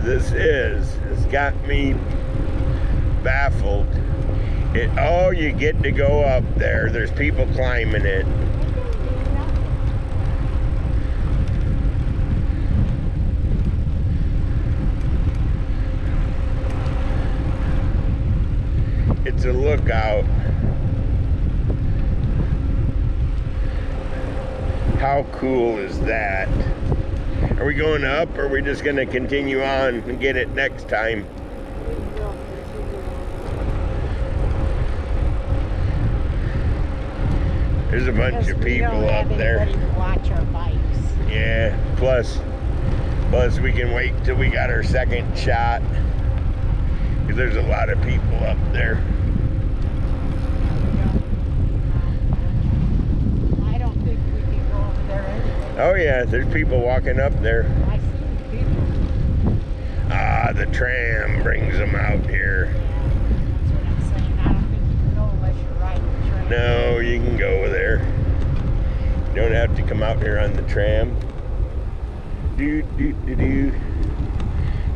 this is. It's got me baffled. Oh, you get to go up there. There's people climbing it. It's a lookout. How cool is that? Are we going up, or are we just going to continue on and get it next time? There's a bunch of people up there. To watch our bikes. Yeah, plus we can wait till we got our second shot, because there's a lot of people up there. I don't think we can go over there anyway. Oh yeah, there's people walking up there. I see people. Ah, the tram brings them out here. That's what I'm saying. I don't think you can go unless you're riding the train. No, you can go there. You don't have to come out here on the tram.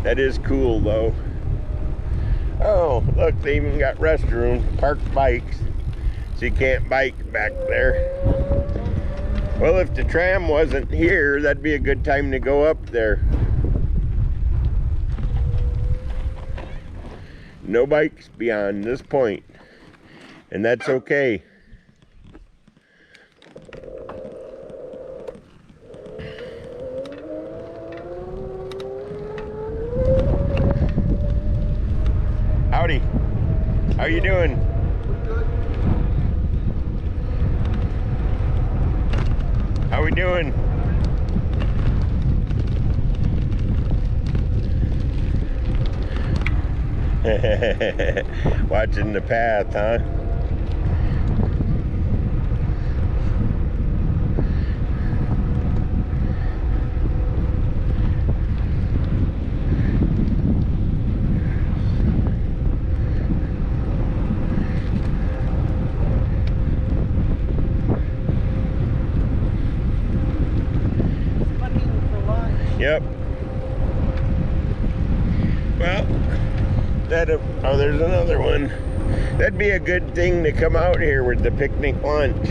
That is cool though. Oh, look, they even got restroom, parked bikes, so you can't bike back there. Well, if the tram wasn't here, that'd be a good time to go up there. No bikes beyond this point, and that's okay. Howdy. How you doing? How we doing? Watching the path, huh? Yep. Well, oh, there's another one. That'd be a good thing to come out here with the picnic lunch.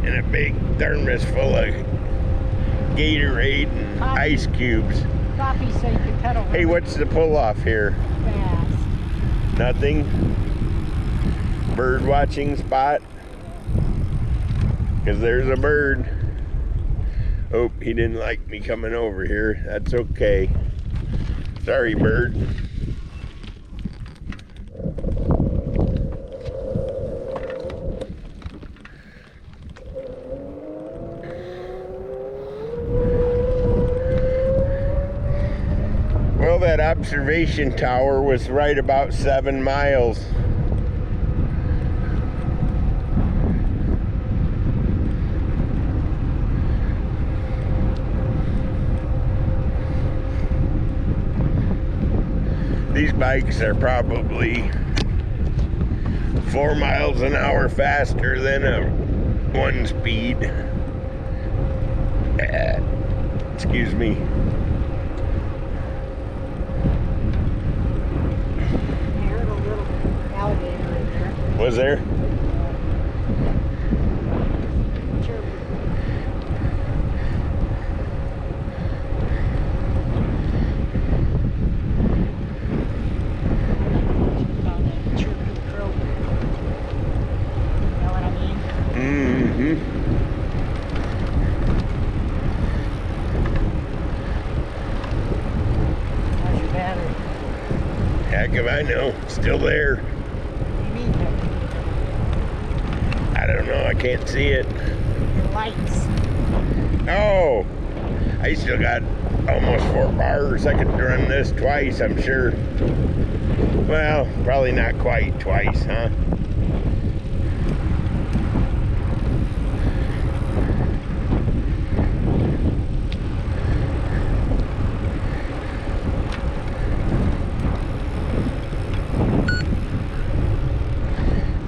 And a big thermos full of Gatorade and ice cubes. Coffee so you can pedal. Hey, what's the pull off here? Fast. Nothing? Bird watching spot? Because there's a bird. Oh, he didn't like me coming over here. That's okay. Sorry, bird. Well, that observation tower was right about 7 miles. These bikes are probably 4 miles an hour faster than a 1-speed. Excuse me. There's a little alligator in there. Was there? Heck if I know. Still there. I don't know. I can't see it. The lights. Oh, I still got almost 4 bars. I could run this twice, I'm sure. Well, probably not quite twice, huh?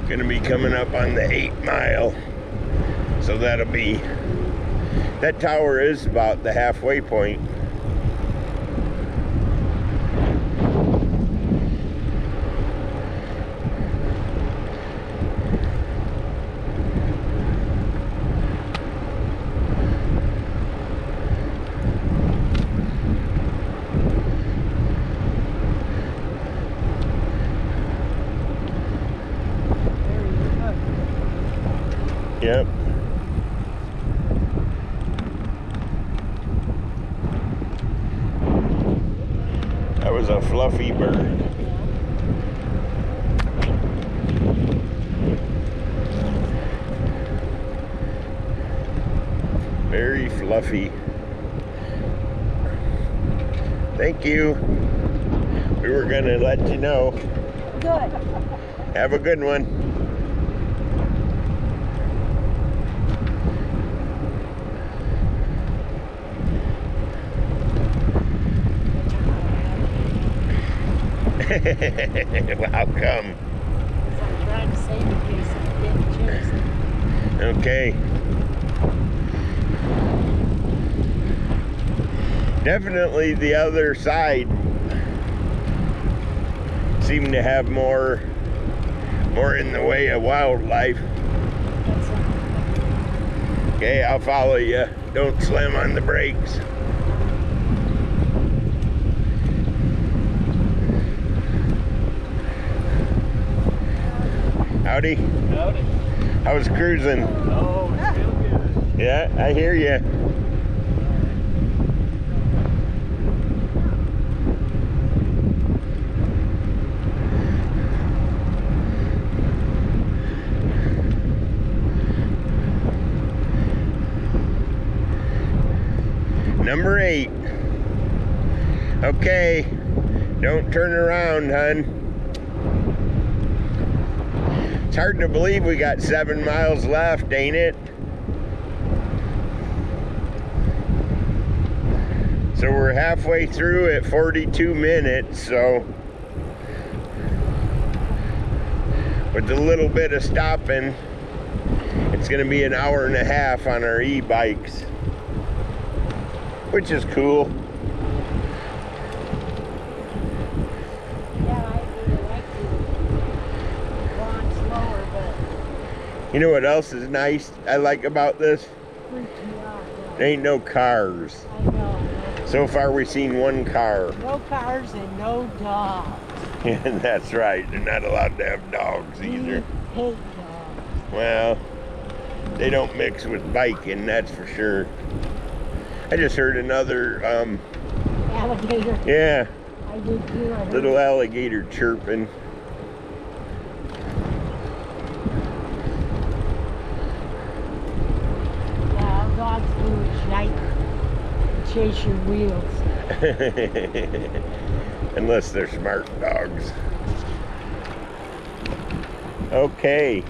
Gonna be coming up on the 8 mile, so that'll be That tower is about the halfway point. Yep. That was a fluffy bird. Very fluffy. Thank you. We were gonna let you know. Good. Have a good one. How come? I'm trying to save in case I'm getting chased. Okay. Definitely the other side seemed to have more in the way of wildlife. Okay, I'll follow you. Don't slam on the brakes. Howdy. Howdy. I was cruising. Oh, it's real good. Yeah, I hear you. Number 8. Okay, don't turn around, hun. It's hard to believe we got 7 miles left, ain't it? So we're halfway through at 42 minutes, so with a little bit of stopping, it's gonna be an hour and a half on our e-bikes, which is cool. Yeah, I really like to go on slower, but You know what else is nice I like about this? freaks me out. There ain't no cars. I know. So far we've seen 1 car. No cars and no dogs. And that's right, they're not allowed to have dogs either. We hate dogs. Well, they don't mix with biking, that's for sure. I just heard another, Alligator. yeah, I did too. I heard little alligator chirping. Yeah, dogs do shite. Chase your wheels. Unless they're smart dogs. Okay.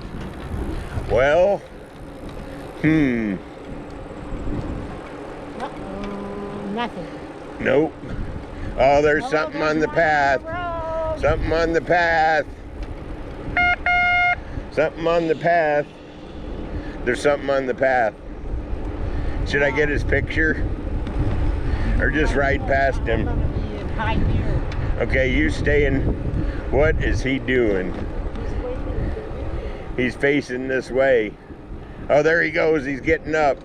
Well, Uh-oh, nothing. nope. Oh, there's Oh, something there's on the one path. on the road. Something on the path. Something on the path. There's something on the path. Should I get his picture? Or just ride past I'm him? gonna be in high gear. Okay, you stay in. What is he doing? He's facing this way. Oh, there he goes. He's getting up.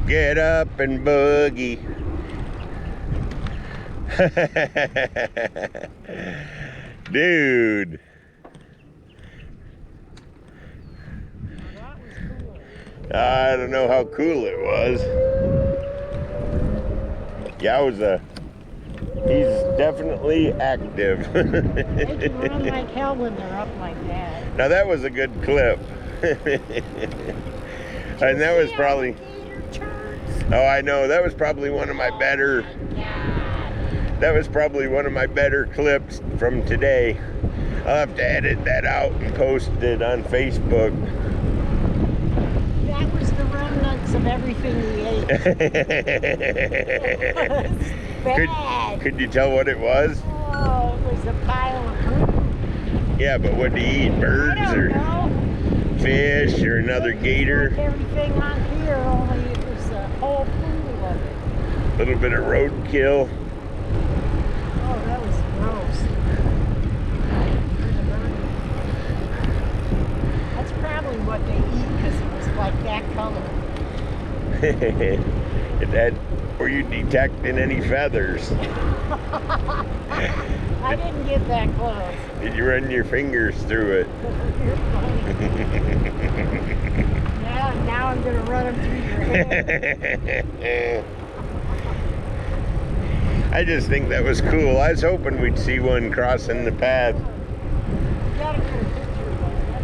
Get up and boogie. Dude. I don't know how cool it was. Yowza. He's definitely active. They can run like hell when they're up like that. Now that was a good clip. And that was probably, oh, I know, that was probably one of my better, that was probably one of my better clips from today. I'll have to edit that out and post it on Facebook. That was the remnants of everything we ate. Bad. Could you tell what it was? Oh, it was a pile of food. Yeah, but what do you eat? Birds I don't or know. fish or another gator. Like everything on here, only it was a whole pool of it. A little bit of roadkill. Oh, that was gross. That's probably what they eat because it was like that color. Were you detecting any feathers? I didn't get that close. Did you run your fingers through it? You're funny. Now I'm going to run them through your head. I just think that was cool. I was hoping we'd see one crossing the path. You gotta get a picture of that.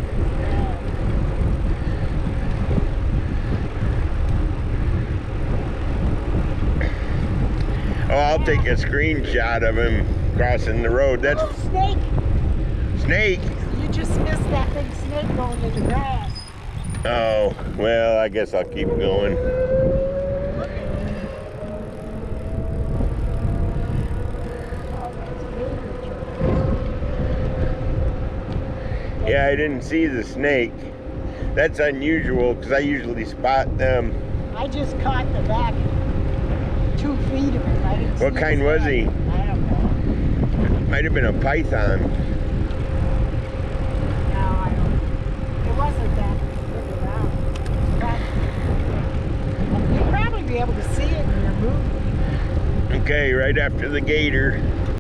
Oh, I'll take a screenshot of him crossing the road. That's Oh, snake! snake. You just missed that big snake going in the grass. Oh, well, I guess I'll keep going. Yeah, I didn't see the snake. That's unusual because I usually spot them. I just caught the back 2 feet of it. I didn't see What kind his was head. he? I don't know. Might have been a python. No, I don't. It wasn't that big around. You'll probably be able to see it in your movie. Okay, right after the gator.